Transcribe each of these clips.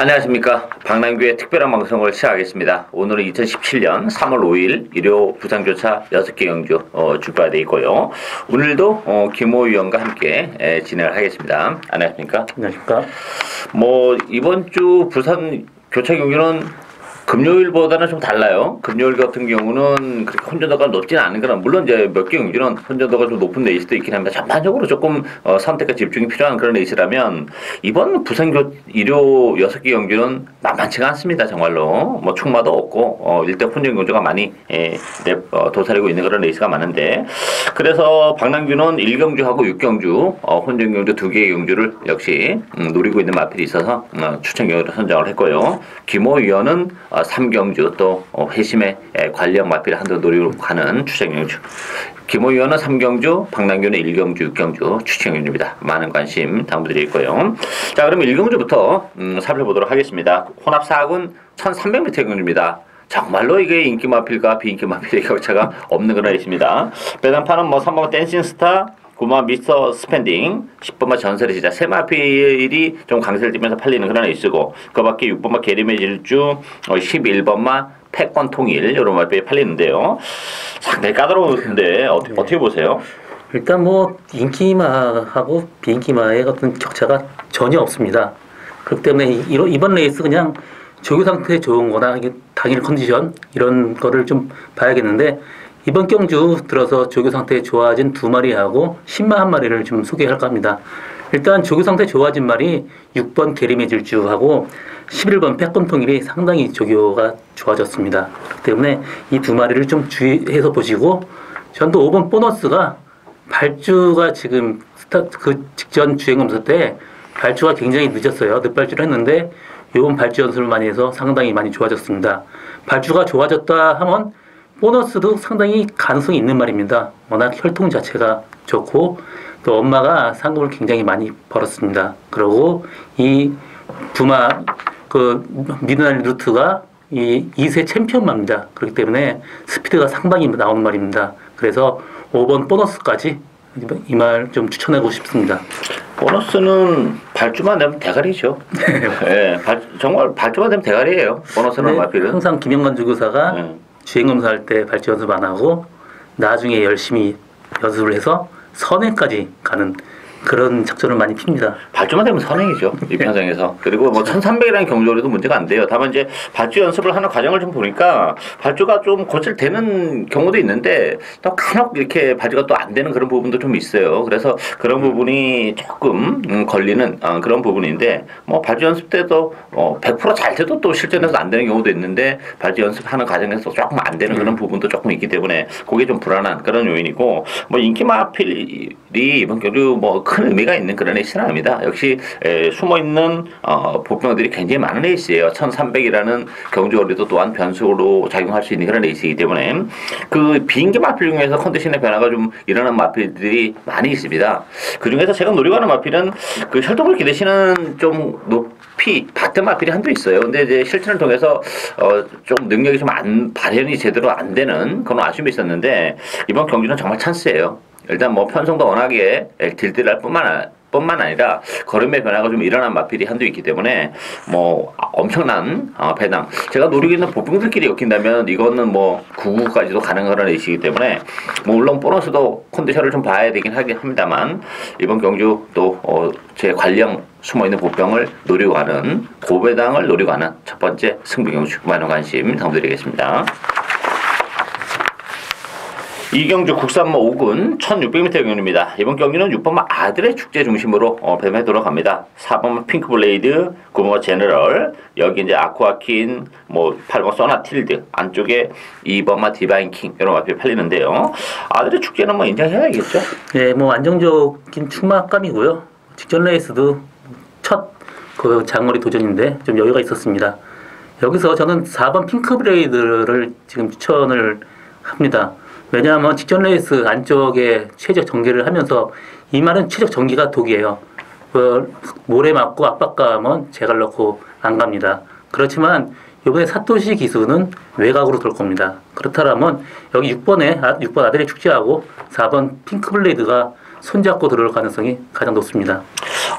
안녕하십니까. 박남규의 특별한 방송을 시작하겠습니다. 오늘은 2017년 3월 5일 일요 부산교차 6개 경주 주파가 되어 있고요. 오늘도 김호 위원과 함께 진행을 하겠습니다. 안녕하십니까. 안녕하십니까. 이번 주 부산 교차 경주는 금요일보다는 좀 달라요. 금요일 같은 경우는 그렇게 혼전도가 높지는 않은 거나, 물론 이제 몇 개 경주는 혼전도가 좀 높은 레이스도 있긴 합니다. 전반적으로 조금 선택과 집중이 필요한 그런 레이스라면, 이번 부산 일요 6개 경주는 만만치가 않습니다. 정말로. 충마도 없고, 일대 혼전 경주가 많이 도사리고 있는 그런 레이스가 많은데, 그래서 박남규는 1경주하고 6경주, 혼전 경주 2개의 경주를 역시 노리고 있는 마필이 있어서 추천 경주를 선정을 했고요. 김호 위원은 3경주 또 회심의 관리형 마필 한도 노리고 가는 추천 경주. 김호 위원은 3경주, 박남규는 1경주, 6경주 추천 경주입니다. 많은 관심 당부드리고요. 자, 그럼 1경주부터 살펴보도록 하겠습니다. 혼합 4군 1300m 경주입니다. 정말로 이게 인기 마필과 비인기 마필의 격차가 없는 그런 레이스입니다. 배당판은 3번 댄싱 스타, 9번 미스터 스펜딩, 10번만 전설의 시작, 세 마필이 좀 강세를 띠면서 팔리는 그런 레이스고, 그 밖에 6번만 게리메 질주, 11번만 패권 통일, 이런 마필이 팔리는데요. 상당히 까다로운데, 어떻게 보세요? 일단 인기마하고 비인기마의 어떤 격차가 전혀 없습니다. 그렇기 때문에 이번 레이스 그냥 조교 상태 좋은 거나 당일 컨디션, 이런 거를 좀 봐야겠는데, 이번 경주 들어서 조교 상태 좋아진 2마리하고 10마 1마리를 좀 소개할까 합니다. 일단 조교 상태 좋아진 말이 6번 게리메 질주하고 11번 패권 통일이 상당히 조교가 좋아졌습니다. 그렇기 때문에 이 2마리를 좀 주의해서 보시고, 전도 5번 보너스가 발주가 지금 그 직전 주행검사 때 발주가 굉장히 늦었어요. 늦발주를 했는데 이번 발주 연습을 많이 해서 상당히 많이 좋아졌습니다. 발주가 좋아졌다 하면 보너스도 상당히 가능성이 있는 말입니다. 워낙 혈통 자체가 좋고 또 엄마가 상금을 굉장히 많이 벌었습니다. 그리고 이 두마 미드나잇 루트가 이 2세 챔피언마입니다. 그렇기 때문에 스피드가 상당히 나오는 말입니다. 그래서 5번 보너스까지 이 말 좀 추천하고 싶습니다. 보너스는 발주만 되면 대가리죠. 네, 정말 발주만 되면 대가리예요. 보너스는 마필은. 항상 김영관 주교사가 주행검사할 때 발주 연습 안 하고 나중에 열심히 연습을 해서 선행까지 가는 그런 작전을 많이 핍니다. 발주만 되면 선행이죠. 이 편성에서. 그리고 1300이라는 경주거리도 문제가 안 돼요. 다만 이제 발주 연습을 하는 과정을 좀 보니까 발주가 좀 고칠되는 경우도 있는데 또 간혹 이렇게 발주가 또 안 되는 그런 부분도 좀 있어요. 그래서 그런 부분이 조금 걸리는 그런 부분인데, 발주 연습 때도 100%잘 돼도 또 실전에서 안 되는 경우도 있는데, 발주 연습하는 과정에서 조금 안 되는 그런 부분도 조금 있기 때문에 그게 좀 불안한 그런 요인이고, 인기 마필이 이번 경주 큰 의미가 있는 그런 레이스는 아닙니다. 역시 숨어있는 보병들이 굉장히 많은 레이스예요. 1300이라는 경주거리도 또한 변수로 작용할 수 있는 그런 레이스이기 때문에 그 비인기 마필 중에서 컨디션의 변화가 좀 일어나는 마필들이 많이 있습니다. 그 중에서 제가 노리고 하는 마필은 그 혈통을 기대시는 좀 높이 받던 마필이 한두 있어요. 근데 이제 실천을 통해서 좀 능력이 좀 발현이 제대로 안 되는 그런 아쉬움이 있었는데, 이번 경주는 정말 찬스예요. 일단 편성도 워낙에 딜딜할 뿐만 아니라 걸음의 변화가 좀 일어난 마필이 한두 있기 때문에 엄청난 배당. 제가 노리고 있는 보병들끼리 엮인다면 이거는 99까지도 가능한 레이스이기 때문에 물론 보너스도 컨디션을 좀 봐야 되긴 합니다만, 이번 경주 또 제 관령 숨어있는 보병을 노리고 가는 고배당을 노리고 가는 첫 번째 승부 경주, 많은 관심 당부드리겠습니다. 이경주 국산모 5군 1600m 경주입니다. 이번 경기는 6번만 아들의 축제 중심으로 배매도록 합니다. 4번만 핑크블레이드, 9번만 제너럴, 여기 이제 아쿠아킨, 8번 소나틸드, 안쪽에 2번만 디바인킹, 이런 마필이 팔리는데요. 아들의 축제는 인정해야겠죠? 네, 안정적인 충마감이고요. 직전 레이스도 첫 장거리 도전인데 좀 여유가 있었습니다. 여기서 저는 4번 핑크블레이드를 지금 추천을 합니다. 왜냐하면 직전 레이스 안쪽에 최적 전개를 하면서 이 말은 최적 전개가 독이에요. 모래 맞고 압박감은 제갈 넣고 안 갑니다. 그렇지만 이번에 사토시 기수는 외곽으로 돌 겁니다. 그렇다면 여기 6번 아들의 축제하고 4번 핑크블레이드가 손잡고 들어올 가능성이 가장 높습니다.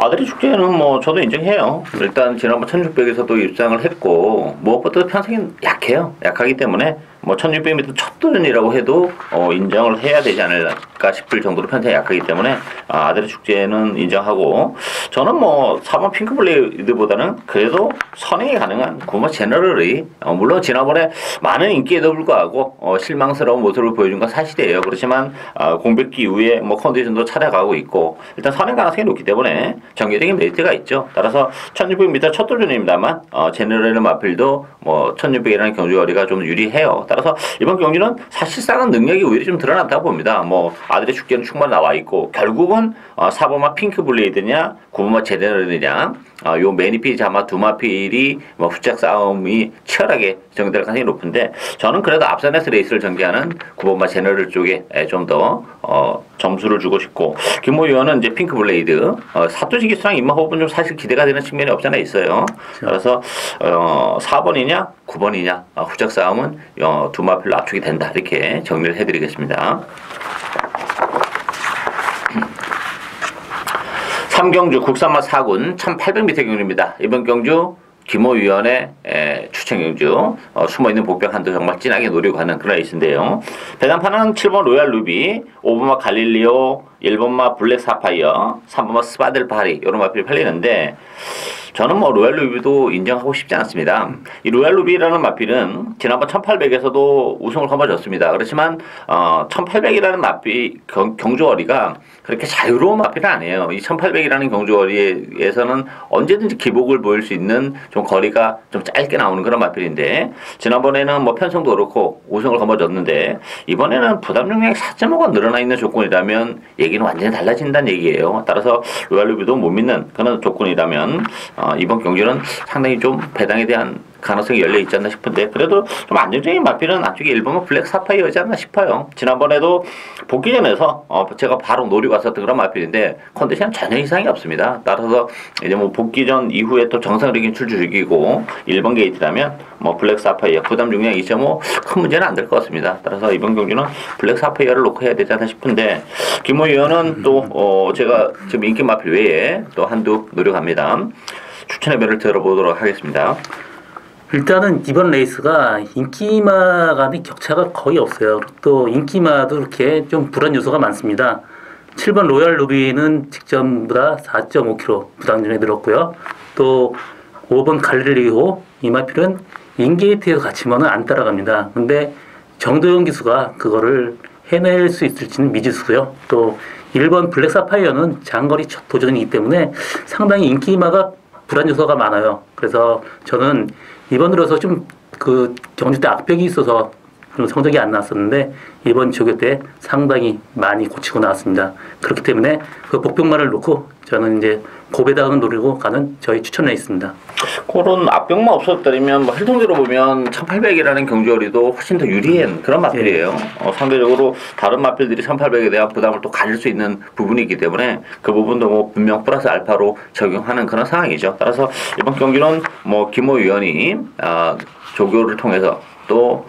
아들의 축제는 뭐 저도 인정해요. 일단 지난번 1600에서도 입상을 했고 무엇보다도 편성이 약해요. 약하기 때문에 뭐 1600m 첫 도전이라고 해도 인정을 해야 되지 않을까 싶을 정도로 편성이 약하기 때문에 아들의 축제는 인정하고 저는 뭐 4번 핑크블레이드보다는 그래도 선행이 가능한 구모 제너럴이 물론 지난번에 많은 인기에도 불구하고 실망스러운 모습을 보여준 건 사실이에요. 그렇지만 공백기 이후에 뭐 컨디션도 찾아가고 있고 일단 선행 가능성이 높기 때문에 전개적인 메리트가 있죠. 따라서 1600m 첫 도전입니다만 제너럴의 마필도 뭐 1600이라는 경주거리가 좀 유리해요. 따라서 이번 경기는 사실상은 능력이 오히려 좀 드러났다고 봅니다. 뭐 아들의 축제는 충분히 나와 있고 결국은 4번마 핑크블레이드냐 9번마 제너럴이냐 요 매니필 자마 두 마필이 뭐 후짝 싸움이 치열하게 전개될 가능성이 높은데 저는 그래도 앞선에서 레이스를 전개하는 9번마 제너럴 쪽에 좀 더 점수를 주고 싶고 김모 의원은 이제 핑크블레이드 사토시 기수랑 임마호흡은 좀 사실 기대가 되는 측면이 없잖아 있어요. 그래서 4번이냐 9번이냐 후짝 싸움은 두 마필로 압축이 된다 이렇게 정리를 해드리겠습니다. 3경주 국산마 4군 1800m 경주입니다. 이번 경주 김호 위원의 추천 경주 숨어있는 복병 한도 정말 진하게 노리고 가는 그런 레이스인데요. 배당판은 7번 로얄 루비, 5번마 갈릴리오, 1번마 블랙 사파이어, 3번마 스바델 파리 이런 마필이 팔리는데 저는 뭐 로얄 루비도 인정하고 싶지 않습니다. 이 로얄 루비라는 마필은 지난번 1800에서도 우승을 거머쥐었습니다. 그렇지만 1800이라는 마필 경주거리가 그렇게 자유로운 마필은 아니에요. 이 1800이라는 경주거리에서는 언제든지 기복을 보일 수 있는 좀 거리가 좀 짧게 나오는 그런 마필인데 지난번에는 뭐 편성도 그렇고 우승을 거머쥐었는데 이번에는 부담 용량이 4.5가 늘어나 있는 조건이라면 얘기는 완전히 달라진다는 얘기예요. 따라서 로얄 루비도 못 믿는 그런 조건이라면 이번 경기는 상당히 좀 배당에 대한 가능성이 열려 있지 않나 싶은데 그래도 좀 안정적인 마필은 안쪽에 1번은 블랙 사파이어지 않나 싶어요. 지난번에도 복귀전에서 제가 바로 노리고 왔었던 그런 마필인데 컨디션은 전혀 이상이 없습니다. 따라서 이제 뭐 복귀전 이후에 또 정상적인 출주이고 1번 게이트라면 뭐 블랙 사파이어 부담 중량 2.5 큰 문제는 안 될 것 같습니다. 따라서 이번 경기는 블랙 사파이어를 놓고 해야 되지 않나 싶은데 김모 의원은 또 제가 지금 인기 마필 외에 또 한두 노력합니다. 추천의 배를 들어보도록 하겠습니다. 일단은 이번 레이스가 인기마 간의 격차가 거의 없어요. 또 인기마도 이렇게 좀 불안 요소가 많습니다. 7번 로얄 루비는 직전보다 4.5kg 부담중에 늘었고요. 또 5번 갈릴리오 이 마필은 인게이트에서 갇히면 안 따라갑니다. 근데 정도영 기수가 그거를 해낼 수 있을지는 미지수고요. 또 1번 블랙 사파이어는 장거리 첫 도전이기 때문에 상당히 인기마가 불안 요소가 많아요. 그래서 저는 이번 들어서 좀 그 경주 때 악벽이 있어서 좀 성적이 안 나왔었는데 이번 조교 때 상당히 많이 고치고 나왔습니다. 그렇기 때문에 그 복병만을 놓고 저는 이제 고배당을 노리고 가는 저희 추천 레이스입니다. 그런 압병만 없었다면 뭐 혈통적으로 보면 1800이라는 경주거리도 훨씬 더 유리한 그런 마필이에요. 상대적으로 다른 마필들이 1800에 대한 부담을 또 가질 수 있는 부분이 있기 때문에 그 부분도 뭐 분명 플러스 알파로 적용하는 그런 상황이죠. 따라서 이번 경기는 뭐 김호 위원이 조교를 통해서 또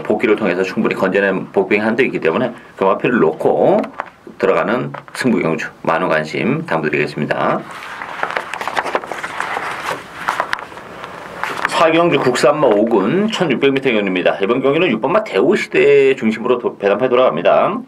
복귀를 통해서 충분히 건져낸 복병 한도 있기 때문에 그 마필을 놓고 들어가는 승부 경주 많은 관심 당부드리겠습니다. 4경주 국산마 5군 1600m 경주입니다. 이번 경기는 6번마 대우시대 중심으로 배당파에 돌아갑니다.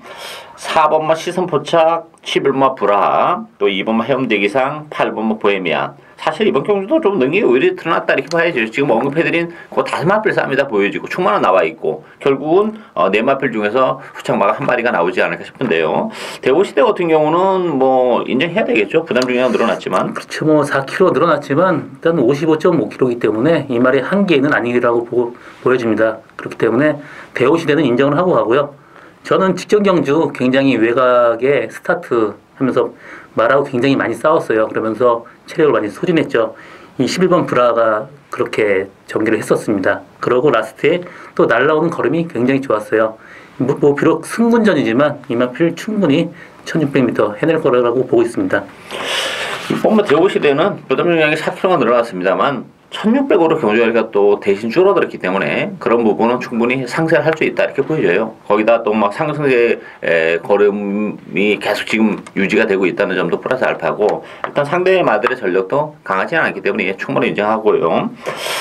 4번마 시선포착, 11번마 불화, 또 2번마 해운대기상, 8번마 보헤미안. 사실 이번 경주도 좀 능력이 오히려 드러났다 이렇게 봐야죠. 지금 언급해드린 그 5마필 싸움이다 보여지고 충만은 나와 있고 결국은 4마필 중에서 후창마가 한 마리가 나오지 않을까 싶은데요. 대우시대 같은 경우는 뭐 인정해야 되겠죠. 부담 중량은 늘어났지만. 그렇죠. 뭐 4kg 늘어났지만 일단 55.5kg이기 때문에 이 말이 한계는 아니라고 보여집니다. 그렇기 때문에 대우시대는 인정을 하고 가고요. 저는 직전 경주 굉장히 외곽에 스타트 하면서 말하고 굉장히 많이 싸웠어요. 그러면서 체력을 많이 소진했죠. 이 11번 브라가 그렇게 전개를 했었습니다. 그러고 라스트에 또 날라오는 걸음이 굉장히 좋았어요. 뭐 비록 승분전이지만 이마필 충분히 1600m 해낼 거라고 보고 있습니다. 이번 대우시대는 부담 용량이 4kg가 늘어났습니다만 1600으로 경주거리가 또 대신 줄어들었기 때문에 그런 부분은 충분히 상쇄를 할 수 있다 이렇게 보여져요. 거기다 또 막 상승세 걸음이 계속 지금 유지가 되고 있다는 점도 플러스 알파고 일단 상대 마들의 전력도 강하지는 않기 때문에 충분히 인정하고요.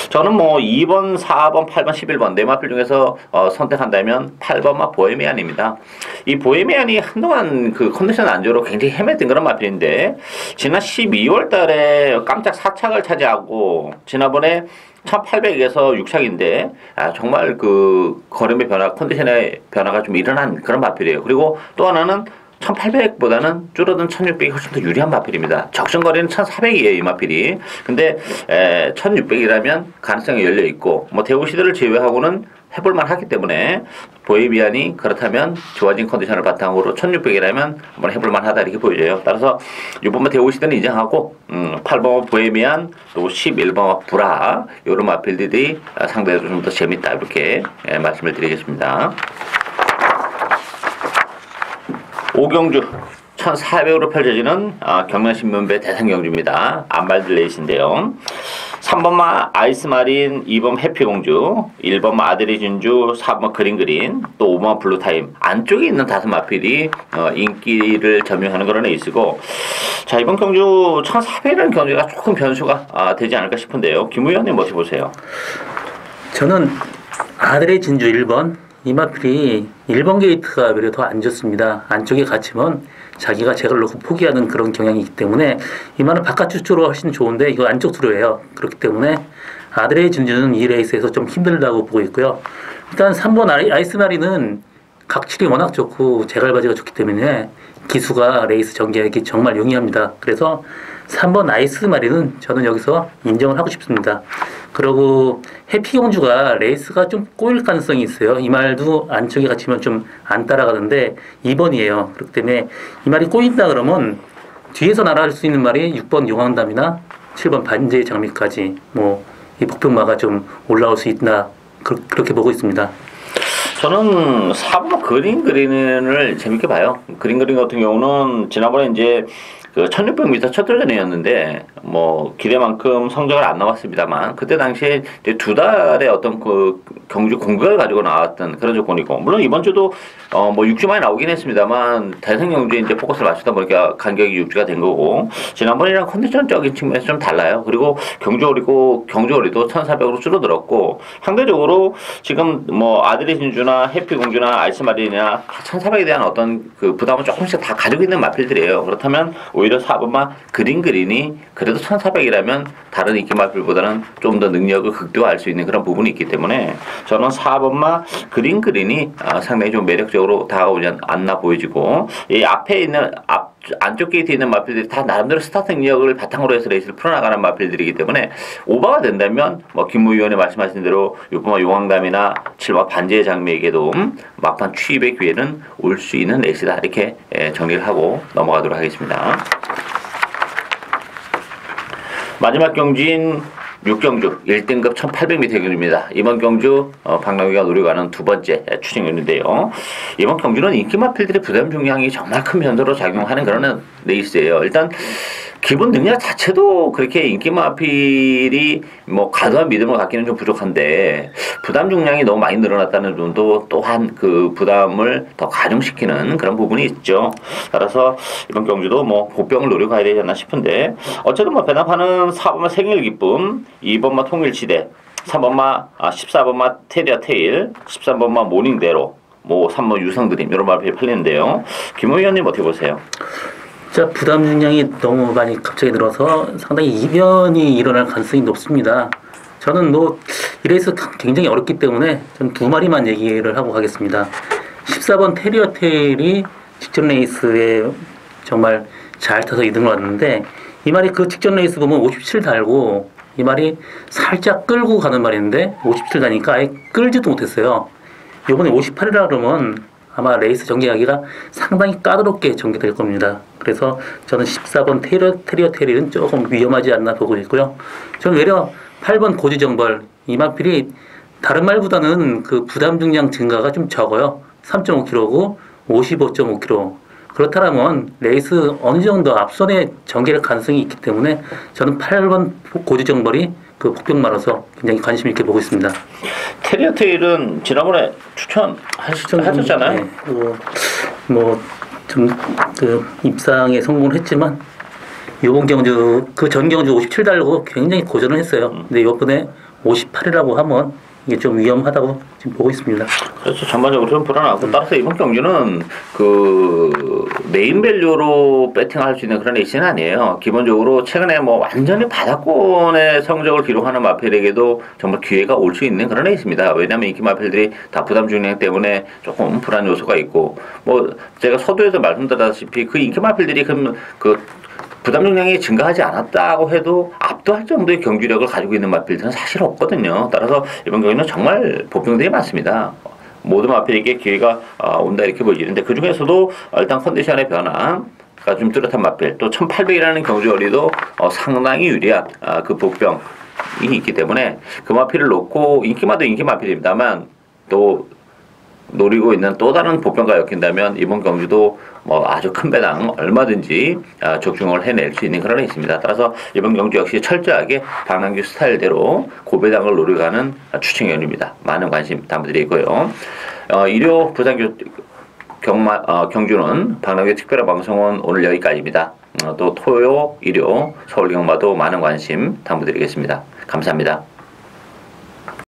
저는 뭐 2번, 4번, 8번, 11번 네 마필 중에서 선택한다면 8번마 보헤미안입니다. 이 보헤미안이 한동안 그 컨디션 안 좋으로 굉장히 헤맸던 그런 마필인데 지난 12월 달에 깜짝 4착을 차지하고 지난번에 1800에서 6착인데 정말 그 걸음의 변화, 컨디션의 변화가 좀 일어난 그런 마필이에요. 그리고 또 하나는 1800보다는 줄어든 1600이 훨씬 더 유리한 마필입니다. 적정거리는 1400이에요, 이 마필이. 근데 1600이라면 가능성이 열려 있고 뭐 대우시대를 제외하고는 해볼만 하기 때문에 보헤미안이 그렇다면 좋아진 컨디션을 바탕으로 1600이라면 한번 해볼만 하다 이렇게 보여져요. 따라서 6번마 대우시대는 인정하고 8번마 보헤미안 또 11번마 브라 이런 마필들이 상대적으로 좀 더 재밌다 이렇게 말씀을 드리겠습니다. 오경주 1400으로 펼쳐지는 경남신문배 대상경주입니다. 안발들레이스인데요. 3번마 아이스마린, 2번 해피공주, 1번마 아들의 진주, 4번마 그린그린, 또 5번마 블루타임 안쪽에 있는 5마필이 인기를 점유하는 그런 레이스고 자 이번 경주 1400이라는 경주가 조금 변수가 되지 않을까 싶은데요. 김 의원님 어떻게 보세요? 저는 아들의 진주 1번 이 마필이 1번 게이트가 오히려 더 안 좋습니다. 안쪽에 갇히면 자기가 제걸 놓고 포기하는 그런 경향이 있기 때문에 이 말은 바깥쪽 주로 훨씬 좋은데 이거 안쪽 주로예요. 그렇기 때문에 아들의 진주는 이 레이스에서 좀 힘들다고 보고 있고요. 일단 3번 아이스마리는 각질이 워낙 좋고 제갈바지가 좋기 때문에 기수가 레이스 전개하기 정말 용이합니다. 그래서 3번 아이스마리는 저는 여기서 인정을 하고 싶습니다. 그리고 해피공주가 레이스가 좀 꼬일 가능성이 있어요. 이 말도 안쪽에 갇히면 좀 안 따라가는데 2번이에요. 그렇기 때문에 이 말이 꼬인다 그러면 뒤에서 날아갈 수 있는 말이 6번 용왕담이나 7번 반지의 장미까지 뭐 이 복병마가 좀 올라올 수 있나 그렇게 보고 있습니다. 저는 4번 그린을 재밌게 봐요. 그린 같은 경우는 지난번에 이제 그 1600m 첫 도전이었는데 뭐 기대만큼 성적을 안 나왔습니다만 그때 당시에 이제 2달의 어떤 그 경주 공격을 가지고 나왔던 그런 조건이고 물론 이번 주도 뭐 6주 만에 나오긴 했습니다만 대선 경주에 이제 포커스를 맞추다 보니까 간격이 6주가 된 거고 지난번이랑 컨디션적인 측면에서 좀 달라요. 그리고 경주거리도 1400으로 줄어들었고 상대적으로 지금 뭐 아들의 진주나 해피공주나 아이스마린이나 1400에 대한 어떤 그 부담을 조금씩 다 가지고 있는 마필들이에요. 그렇다면 오히려 4번마 그린이 그래도 1400이라면 다른 인기 마필보다는 좀 더 능력을 극대화할 수 있는 그런 부분이 있기 때문에 저는 4번마 그린이 상당히 좀 매력적으로 다가오지 않나 보여지고 이 앞에 있는 안쪽 게이트에 있는 마필들이 다 나름대로 스타트 능력을 바탕으로 해서 레이스를 풀어나가는 마필들이기 때문에 오버가 된다면 뭐 김무 의원이 말씀하신 대로 6번마 용왕담이나 7번마 반지의 장미에게도 막판 취입의 기회는 올 수 있는 레이스다 이렇게 정리를 하고 넘어가도록 하겠습니다. 마지막 경주인 6경주 1등급 1800m 경주입니다. 이번 경주 박남기가 노려가는 두 번째 추진경주인데요. 이번 경주는 인기 마필들의 부담 중량이 정말 큰 변수로 작용하는 그런 레이스예요. 일단 기본 능력 자체도 그렇게 인기 마필이 뭐 과도한 믿음을 갖기는 좀 부족한데 부담 중량이 너무 많이 늘어났다는 점도 또한 그 부담을 더 가중시키는 그런 부분이 있죠. 따라서 이번 경주도 뭐 보병을 노려가야 되지 않나 싶은데 어쨌든 뭐 배납하는 4번마 생일 기쁨, 2번마 통일지대, 3번마 14번마 테리아 테일, 13번마 모닝대로, 뭐 3번 유성드림 이런 말이 팔리는데요. 김 의원님 어떻게 보세요? 자, 부담 중량이 너무 많이 갑자기 늘어서 상당히 이변이 일어날 가능성이 높습니다. 저는 뭐 이 레이스 굉장히 어렵기 때문에 전 두 마리만 얘기를 하고 가겠습니다. 14번 테리어 테일이 직전 레이스에 정말 잘 타서 2등을 왔는데 이 말이 그 직전 레이스 보면 57 달고 이 말이 살짝 끌고 가는 말인데 57 다니까 아예 끌지도 못했어요. 이번에 58이라 그러면 아마 레이스 전개하기가 상당히 까다롭게 전개될 겁니다. 그래서 저는 14번 테리어 테일은 조금 위험하지 않나 보고 있고요. 저는 외려 8번 고지정벌 이 마필이 다른 말보다는 그 부담 중량 증가가 좀 적어요. 3.5kg고 55.5kg. 그렇다면 레이스 어느 정도 앞선에 전개할 가능성이 있기 때문에 저는 8번 고지정벌이 그 복병마라서 굉장히 관심 있게 보고 있습니다. 테리어 테일은 지난번에 추천하셨잖아요. 네, 뭐좀 그 입상에 성공을 했지만 요번 경주 그 전 경주 57 달고 굉장히 고전을 했어요. 근데 이번에 58이라고 하면 이게 좀 위험하다고 지금 보고 있습니다. 그래서 전반적으로 좀 불안하고 따라서 이번 경기는 그 네임밸류로 배팅할 수 있는 그런 레이스는 아니에요. 기본적으로 최근에 뭐 완전히 바닥권의 성적을 기록하는 마필에게도 정말 기회가 올 수 있는 그런 레이스입니다. 왜냐하면 인기 마필들이 다 부담 중량 때문에 조금 불안 요소가 있고 뭐 제가 서두에서 말씀드렸다시피 그 인기 마필들이 그 부담 용량이 증가하지 않았다고 해도 압도할 정도의 경기력을 가지고 있는 마필들은 사실 없거든요. 따라서 이번 경기는 정말 보병들이 많습니다. 모든 마필에게 기회가 온다 이렇게 보이는데 그 중에서도 일단 컨디션의 변화가 좀 뚜렷한 마필 또 1800이라는 경주거리도 상당히 유리한 그 복병이 있기 때문에 그 마필을 놓고 인기마도 인기 마필입니다만 또 노리고 있는 또 다른 보병과 엮인다면 이번 경주도 뭐 아주 큰 배당 얼마든지 적중을 해낼 수 있는 그런 게 있습니다. 따라서 이번 경주 역시 철저하게 박남규 스타일대로 고배당을 노려가는 추천위원입니다. 많은 관심 부탁드리고요. 일요 부산 경주는 박남규 특별한 방송은 오늘 여기까지입니다. 또 토요, 일요 서울 경마도 많은 관심 당부드리겠습니다. 감사합니다.